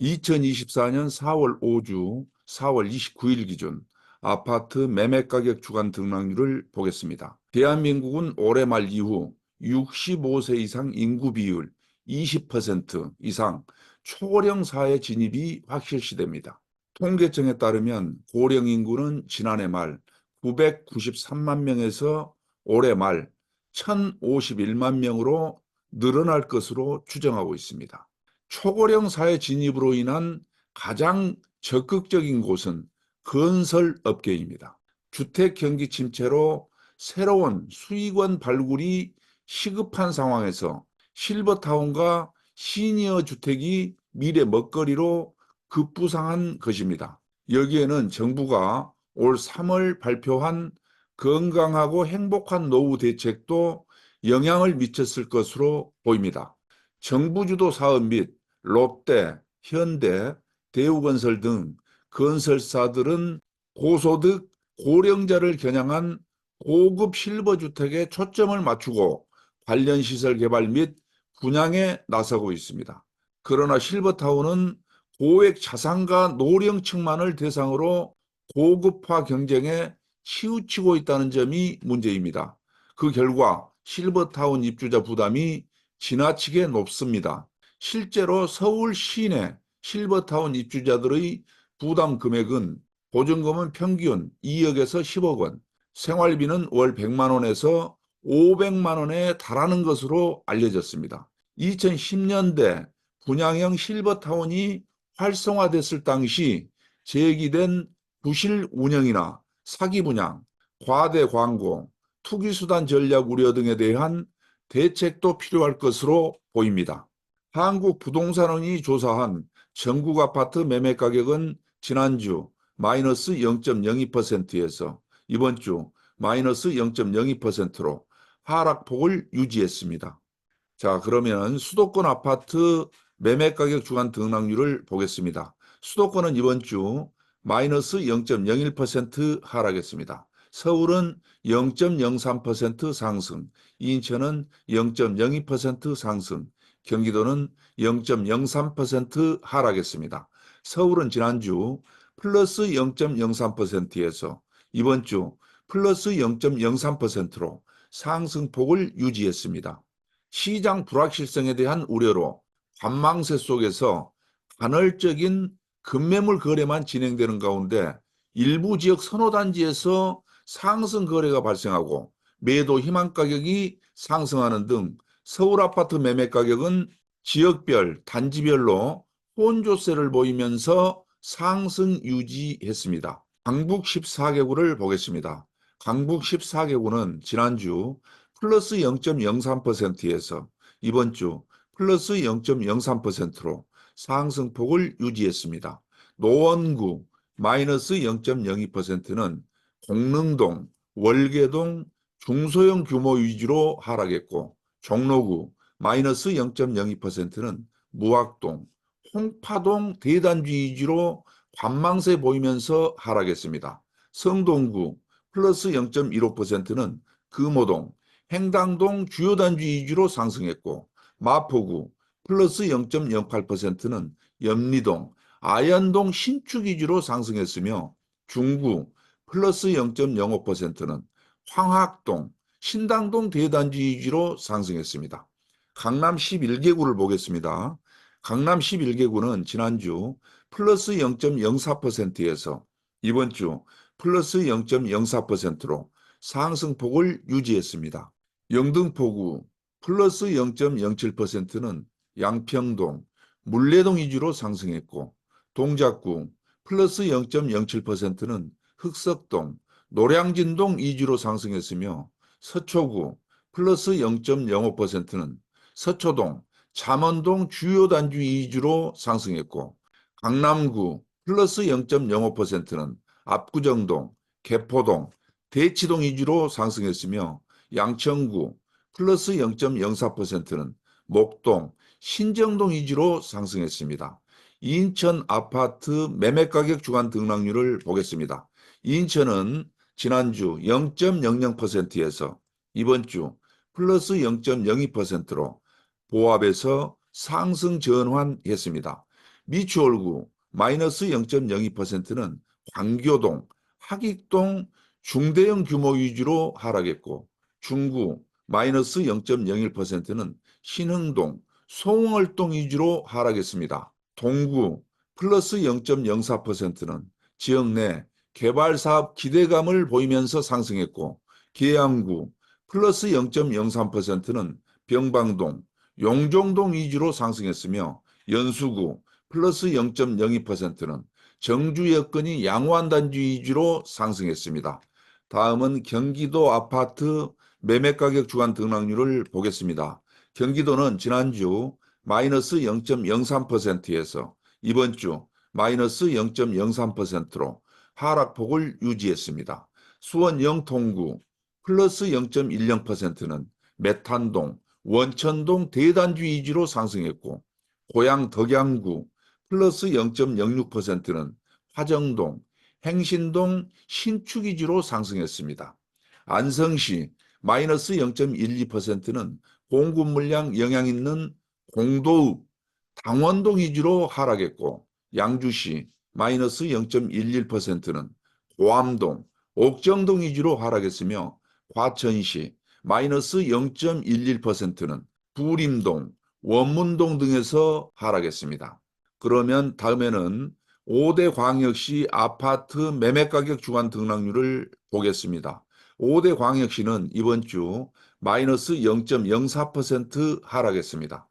2024년 4월 5주 4월 29일 기준 아파트 매매가격 주간 등락률을 보겠습니다. 대한민국은 올해 말 이후 65세 이상 인구 비율 20% 이상 초고령 사회 진입이 확실시됩니다. 통계청에 따르면 고령 인구는 지난해 말 993만 명에서 올해 말 1,051만 명으로 늘어날 것으로 추정하고 있습니다. 초고령 사회 진입으로 인한 가장 적극적인 곳은 건설 업계입니다. 주택 경기 침체로 새로운 수익원 발굴이 시급한 상황에서 실버타운과 시니어 주택이 미래 먹거리로 급부상한 것입니다. 여기에는 정부가 올 3월 발표한 건강하고 행복한 노후 대책도 영향을 미쳤을 것으로 보입니다. 정부 주도 사업 및 롯데, 현대, 대우건설 등 건설사들은 고소득, 고령자를 겨냥한 고급 실버주택에 초점을 맞추고 관련 시설 개발 및 분양에 나서고 있습니다. 그러나 실버타운은 고액 자산가 노령층만을 대상으로 고급화 경쟁에 치우치고 있다는 점이 문제입니다. 그 결과 실버타운 입주자 부담이 지나치게 높습니다. 실제로 서울 시내 실버타운 입주자들의 부담 금액은 보증금은 평균 2억에서 10억 원, 생활비는 월 100만 원에서 500만 원에 달하는 것으로 알려졌습니다. 2010년대 분양형 실버타운이 활성화됐을 당시 제기된 부실 운영이나 사기 분양, 과대 광고, 투기수단 전략 우려 등에 대한 대책도 필요할 것으로 보입니다. 한국부동산원이 조사한 전국 아파트 매매 가격은 지난주 마이너스 0.02%에서 이번 주 마이너스 0.02%로 하락폭을 유지했습니다. 자, 그러면 수도권 아파트 매매 가격 주간 등락률을 보겠습니다. 수도권은 이번 주 마이너스 0.01% 하락했습니다. 서울은 0.03% 상승, 인천은 0.02% 상승, 경기도는 0.03% 하락했습니다. 서울은 지난주 플러스 0.03%에서 이번 주 플러스 0.03%로 상승폭을 유지했습니다. 시장 불확실성에 대한 우려로 관망세 속에서 간헐적인 급매물 거래만 진행되는 가운데 일부 지역 선호단지에서 상승 거래가 발생하고 매도 희망 가격이 상승하는 등 서울 아파트 매매 가격은 지역별, 단지별로 혼조세를 보이면서 상승 유지했습니다. 강북 14개구를 보겠습니다. 강북 14개구는 지난주 플러스 0.03%에서 이번 주 플러스 0.03%로 상승폭을 유지했습니다. 노원구 마이너스 0.02%는 공릉동, 월계동 중소형 규모 위주로 하락했고 종로구 마이너스 0.02%는 무학동, 홍파동 대단지 위주로 관망세 보이면서 하락했습니다. 성동구 플러스 0.15%는 금호동, 행당동 주요 단지 위주로 상승했고 마포구 플러스 0.08%는 염리동, 아현동 신축 위주로 상승했으며 중구 플러스 0.05%는 황학동, 신당동 대단지 위주로 상승했습니다. 강남 11개구를 보겠습니다. 강남 11개구는 지난주 플러스 0.04%에서 이번 주 플러스 0.04%로 상승폭을 유지했습니다. 영등포구 플러스 0.07%는 양평동, 물레동 위주로 상승했고 동작구 플러스 0.07%는 흑석동, 노량진동 위주로 상승했으며 서초구 플러스 0.05%는 서초동, 잠원동 주요 단지 위주로 상승했고 강남구 플러스 0.05%는 압구정동, 개포동, 대치동 위주로 상승했으며 양천구 플러스 0.04%는 목동, 신정동 위주로 상승했습니다. 인천 아파트 매매가격 주간 등락률을 보겠습니다. 인천은 지난주 0.00%에서 이번 주 플러스 0.02%로 보합에서 상승 전환했습니다. 미추홀구 마이너스 0.02%는 광교동, 하익동 중대형 규모 위주로 하락했고 중구 마이너스 0.01%는 신흥동, 송월동 위주로 하락했습니다. 동구 플러스 0.04%는 지역 내 개발사업 기대감을 보이면서 상승했고 계양구 플러스 0.03%는 병방동, 용종동 위주로 상승했으며 연수구 플러스 0.02%는 정주 여건이 양호한 단지 위주로 상승했습니다. 다음은 경기도 아파트 매매가격 주간 등락률을 보겠습니다. 경기도는 지난주 마이너스 0.03%에서 이번 주 마이너스 0.03%로 하락폭을 유지했습니다. 수원 영통구 플러스 0.10%는 메탄동, 원천동 대단지 위주로 상승했고 고양 덕양구 플러스 0.06%는 화정동, 행신동 신축 위주로 상승했습니다. 안성시 마이너스 0.12%는 공급 물량 영향 있는 공도읍, 당원동 위주로 하락했고 양주시 마이너스 0.11%는 고암동, 옥정동 위주로 하락했으며 과천시 마이너스 0.11%는 부림동, 원문동 등에서 하락했습니다. 그러면 다음에는 5대 광역시 아파트 매매가격 주간 등락률을 보겠습니다. 5대 광역시는 이번 주 마이너스 0.04% 하락했습니다.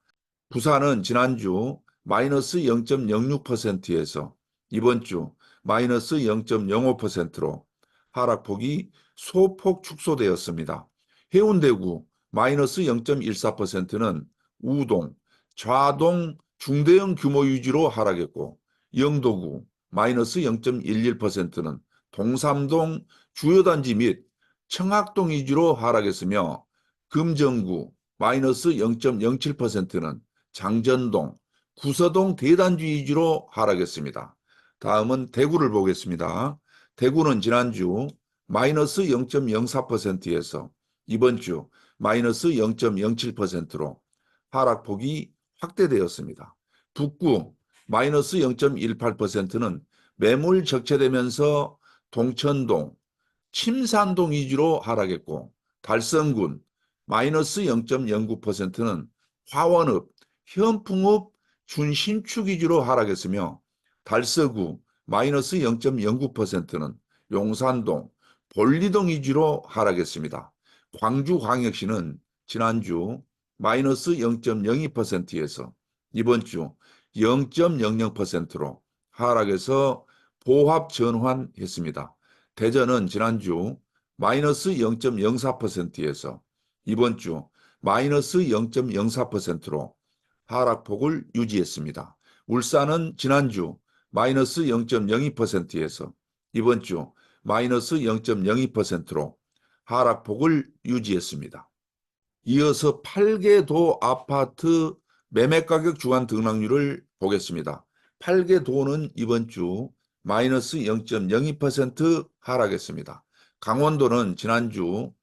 부산은 지난주 마이너스 0.06%에서 이번 주 마이너스 0.05%로 하락폭이 소폭 축소되었습니다. 해운대구 마이너스 0.14%는 우동, 좌동 중대형 규모 유지로 하락했고 영도구 마이너스 0.11%는 동삼동 주요 단지 및 청학동 위주로 하락했으며 금정구 마이너스 0.07%는 장전동, 구서동 대단지 위주로 하락했습니다. 다음은 대구를 보겠습니다. 대구는 지난주 마이너스 0.04%에서 이번 주 마이너스 0.07%로 하락폭이 확대되었습니다. 북구 마이너스 0.18%는 매물 적체되면서 동천동, 침산동 위주로 하락했고 달성군 마이너스 0.09%는 화원읍, 현풍읍 준신축 위주로 하락했으며 달서구 마이너스 0.09%는 용산동, 볼리동 위주로 하락했습니다. 광주광역시는 지난주 마이너스 0.02%에서 이번 주 0.00%로 하락해서 보합 전환했습니다. 대전은 지난주 마이너스 0.04%에서 이번 주 마이너스 0.04%로 하락폭을 유지했습니다. 울산은 지난주 마이너스 0.02%에서 이번 주 마이너스 0.02%로 하락폭을 유지했습니다. 이어서 8개 도 아파트 매매가격 주간 등락률을 보겠습니다. 8개 도는 이번 주 마이너스 0.02% 하락했습니다. 강원도는 지난주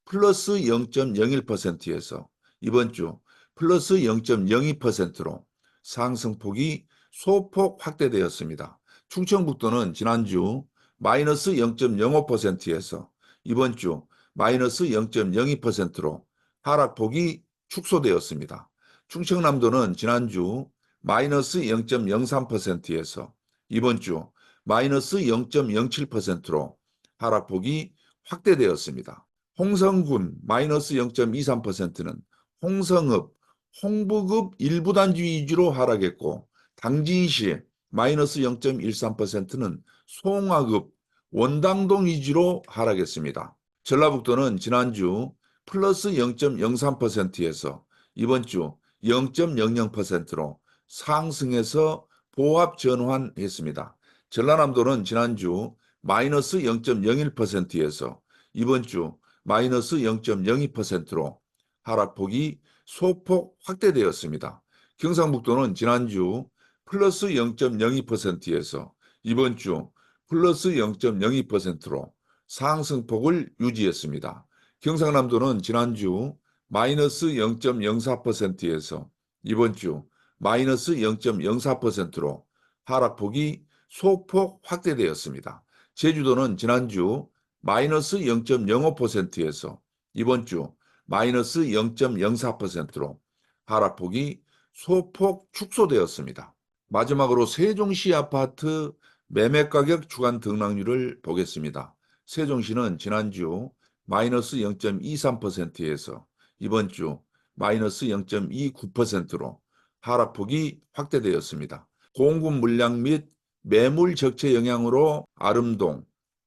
플러스 0.01%에서 이번 주 플러스 0.02%로 상승폭이 소폭 확대되었습니다. 충청북도는 지난주 마이너스 0.05%에서 이번 주 마이너스 0.02%로 하락폭이 축소되었습니다. 충청남도는 지난주 마이너스 0.03%에서 이번 주 마이너스 0.07%로 하락폭이 확대되었습니다. 홍성군 마이너스 0.23%는 홍성읍, 홍북읍 일부 단지 위주로 하락했고 당진시 마이너스 0.13%는 송악읍, 원당동 위주로 하락했습니다. 전라북도는 지난주 플러스 0.03%에서 이번 주 0.00%로 상승해서 보합 전환했습니다. 전라남도는 지난주 마이너스 0.01%에서 이번 주 마이너스 0.02%로 하락폭이 소폭 확대되었습니다. 경상북도는 지난주 플러스 0.02%에서 이번 주 플러스 0.02%로 상승폭을 유지했습니다. 경상남도는 지난주 마이너스 0.04%에서 이번 주 마이너스 0.04%로 하락폭이 소폭 확대되었습니다. 제주도는 지난주 마이너스 0.05%에서 이번 주 마이너스 0.04%로 하락폭이 소폭 축소되었습니다. 마지막으로 세종시 아파트 매매가격 주간 등락률을 보겠습니다. 세종시는 지난주 마이너스 0.23%에서 이번 주 마이너스 0.29%로 하락폭이 확대되었습니다. 공급 물량 및 매물 적체 영향으로 아름동,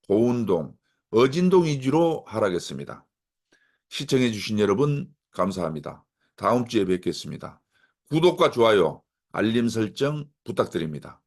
고운동, 어진동 위주로 하락했습니다. 시청해주신 여러분 감사합니다. 다음 주에 뵙겠습니다. 구독과 좋아요, 알림 설정 부탁드립니다.